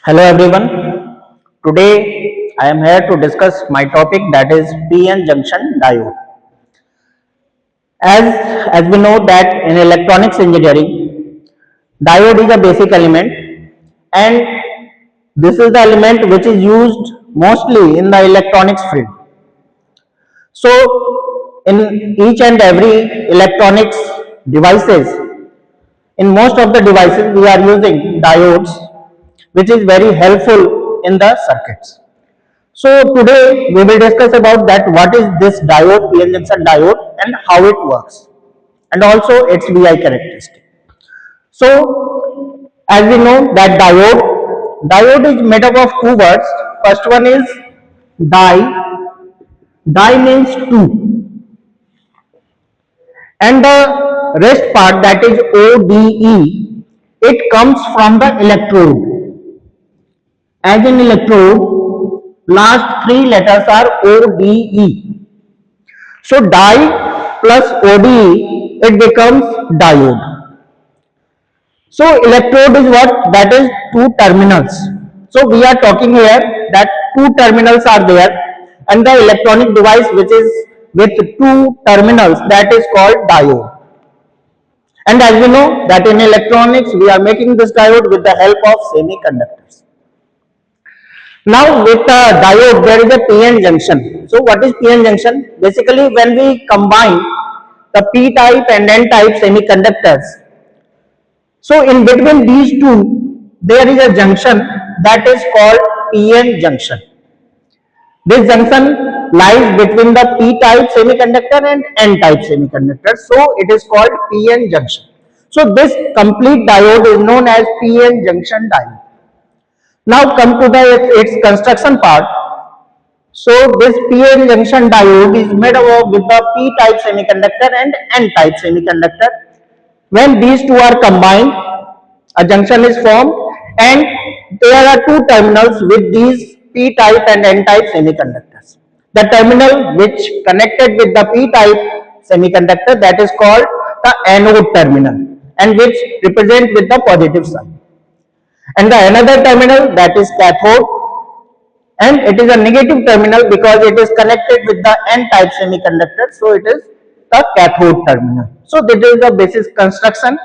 Hello everyone. Today I am here to discuss my topic, that is PN junction diode. As we know that in electronics engineering, diode is a basic element, and this is the element which is used mostly in the electronics field. So in each and every electronics devices, in most of the devices we are using diodes, which is very helpful in the circuits. So today we will discuss about that, what is this diode, PN junction diode, and how it works, and also its VI characteristic. So as we know that diode is made up of two words. First one is die means two, and the rest part, that is ODE, it comes from the electrode. As in electrode, last three letters are ODE. So die plus ODE, it becomes diode. So electrode is what? That is two terminals. So we are talking here that two terminals are there, and the electronic device which is with two terminals, that is called diode. And as we know that in electronics we are making this diode with the help of semiconductors. Now with the diode there is a PN junction. So what is PN junction? Basically when we combine the P type and N type semiconductors, so in between these two there is a junction that is called PN junction. This junction lies between the P type semiconductor and N type semiconductor, so it is called PN junction. So this complete diode is known as PN junction diode. Now come to its construction part. So this PN junction diode is made up with the P type semiconductor and N type semiconductor. When these two are combined, a junction is formed, and there are two terminals with these P type and N type semiconductors. The terminal which connected with the P type semiconductor, that is called the anode terminal, and which represent with the positive side. And the another terminal, that is cathode, and it is a negative terminal because it is connected with the N type semiconductor, so it is the cathode terminal. So this is the basic construction.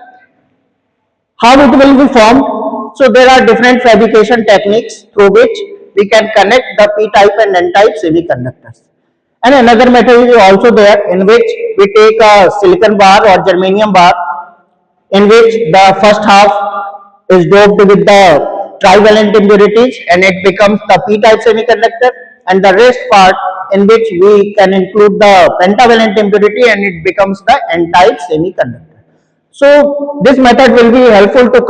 How it will be formed? So there are different fabrication techniques through which we can connect the P type and N type semiconductors. And another method is also there, in which we take a silicon bar or germanium bar, in which the first half is doped with the trivalent impurities and it becomes the P type semiconductor, and the rest part in which we can include the pentavalent impurity and it becomes the N type semiconductor. So this method will be helpful to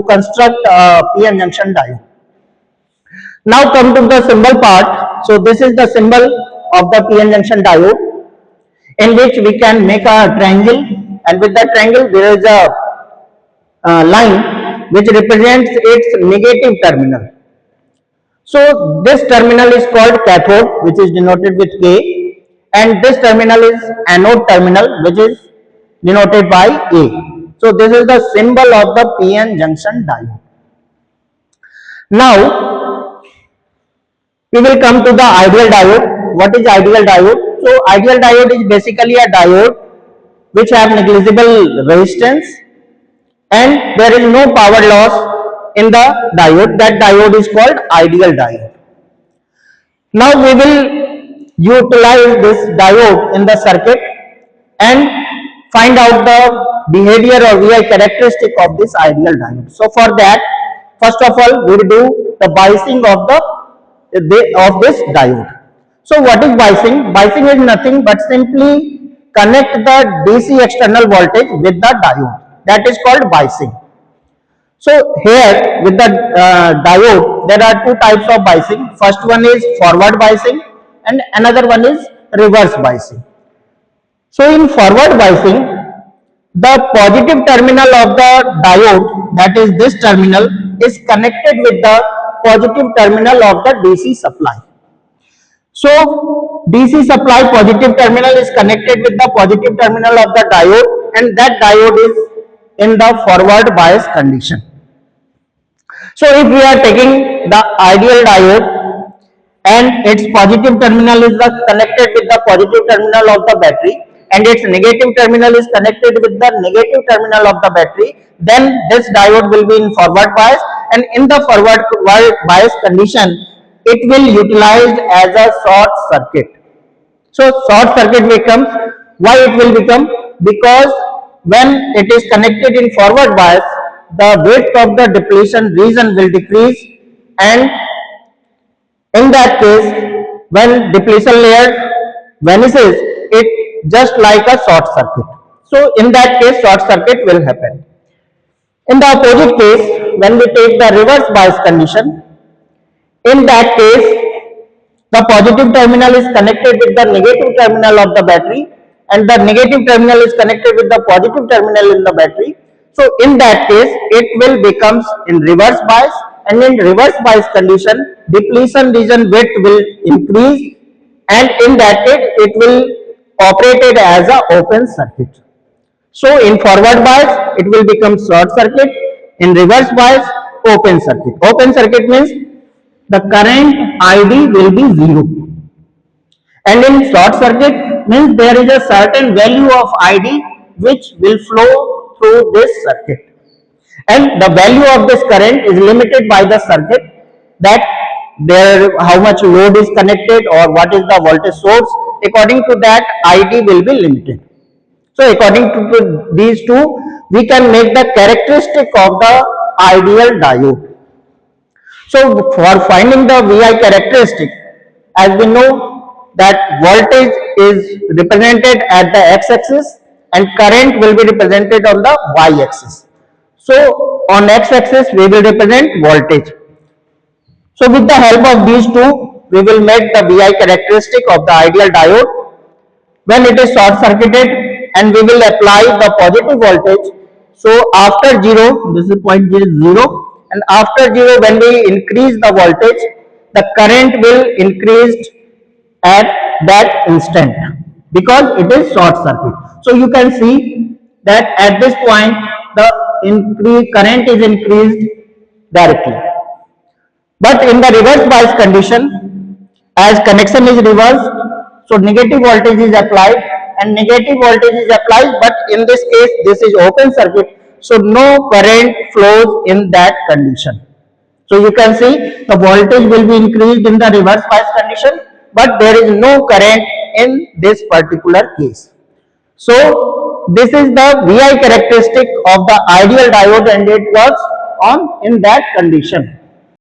construct PN junction diode. Now come to the symbol part. So this is the symbol of the PN junction diode, in which we can make a triangle, and with that triangle there is a line which represents its negative terminal. So this terminal is called cathode, which is denoted with K, and this terminal is anode terminal, which is denoted by A. So this is the symbol of the PN junction diode. Now we will come to the ideal diode. What is ideal diode? So ideal diode is basically a diode which have negligible resistance, and there is no power loss in the diode. That diode is called ideal diode. Now we will utilize this diode in the circuit and find out the behavior or VI characteristic of this ideal diode. So for that, first of all we will do the biasing of this diode. So what is biasing? Biasing is nothing but simply connect the DC external voltage with the diode. That is called biasing. So here with the diode there are two types of biasing. First one is forward biasing and another one is reverse biasing. So in forward biasing, the positive terminal of the diode, that is this terminal, is connected with the positive terminal of the DC supply. So DC supply positive terminal is connected with the positive terminal of the diode, and that diode is in the forward bias condition. So if we are taking the ideal diode and its positive terminal is connected with the positive terminal of the battery and its negative terminal is connected with the negative terminal of the battery, then this diode will be in forward bias, and in the forward bias condition it will utilized as a short circuit. So short circuit becomes, why it will become, because when it is connected in forward bias, the width of the depletion region will decrease, and in that case, when depletion layer vanishes, it just like a short circuit. So in that case, short circuit will happen. In the opposite case, when we take the reverse bias condition, in that case, the positive terminal is connected with the negative terminal of the battery and the negative terminal is connected with the positive terminal in the battery. So in that case, it will becomes in reverse bias, and in reverse bias condition, depletion region width will increase, and in that case, it will operated as a open circuit. So in forward bias, it will become short circuit. In reverse bias, open circuit. Open circuit means the current ID will be zero. And in short circuit means there is a certain value of ID which will flow through this circuit. And the value of this current is limited by the circuit, that there how much load is connected or what is the voltage source. According to that, ID will be limited. So according to these two, we can make the characteristic of the ideal diode. So for finding the VI characteristic, as we know that voltage is represented at the x-axis and current will be represented on the y-axis. So on x-axis we will represent voltage. So with the help of these two, we will make the VI characteristic of the ideal diode. When it is short circuited and we will apply the positive voltage, so after 0, this is point 0, and after 0 when we increase the voltage, the current will increase at that instant because it is short circuit. So you can see that at this point the current is increased directly. But in the reverse bias condition, as connection is reversed, so negative voltage is applied and negative voltage is applied, but in this case this is open circuit, so no current flows in that condition. So you can see the voltage will be increased in the reverse bias condition, but there is no current in this particular case. So this is the VI characteristic of the ideal diode and it works on in that condition.